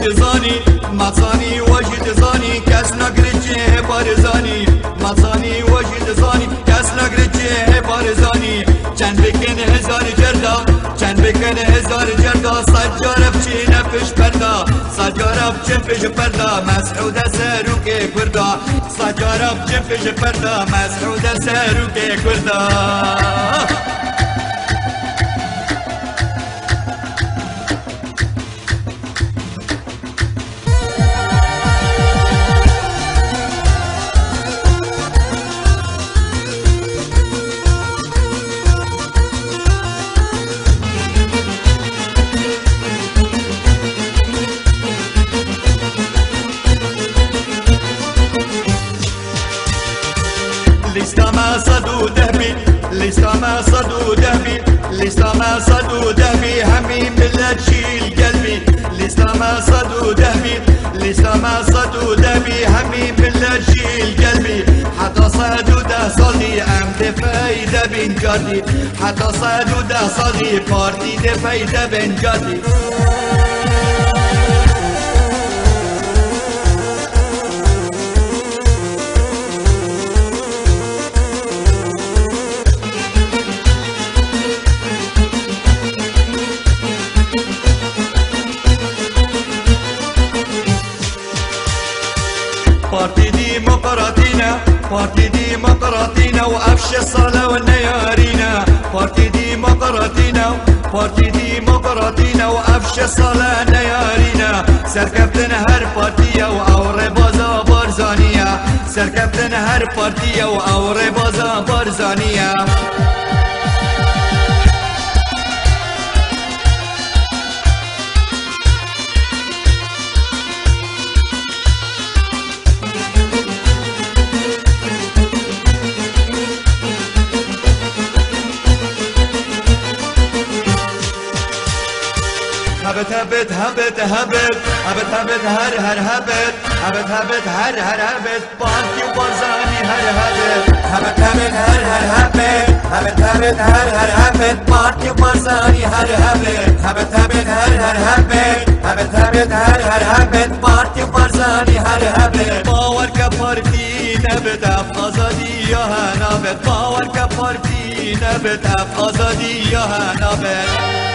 واجد زانی مصانی واجد زانی کس نگرچه بارزانی مصانی واجد زانی کس نگرچه بارزانی چند بکن هزار جردا چند بکن هزار جردا سجارب چی نفش پردا سجارب چی فش پردا مسعود سروک کردا سجارب چی فش پردا مسعود سروک کردا لسه ما صدوا دهبي لسه ما صدوا دهبي لسه ما صدوا دهبي همي ملة تشيل قلبي لسه ما صدوا دهبي لسه ما صدوا دهبي همي ملة تشيل قلبي حتى صدوا ده صدي ام فايدة بين جدي حتى صدوا ده صدي بارتي ده فايدة بين جدي بارتي ديمقراطينا بارتي ديمقراطينا وأفشى الصلاة والنيارينا بارتي ديمقراطينا بارتي ديمقراطينا وأفشى الصلاة نيارينا سركبتنا هر بارتية وأوري بازا بارزانية سركبتنا هر بارتية وأوري بازا بارزانية هبت هبت هبت هبت هبت هبت هر هر هبت هبت هبت هر هر هبت بارتي وبارزاني هر هبت هبت هبت هر هر هبت هبت هبت هر هر هبت بارتي وبارزاني هر هبت هبت هبت هر هر هبت هبت هبت هر هر هبت بارتي وبارزاني هر هبت باور كبارتي نبت اف آزادی یا هنابت باور كبارتي نبت اف آزادی یا هنابت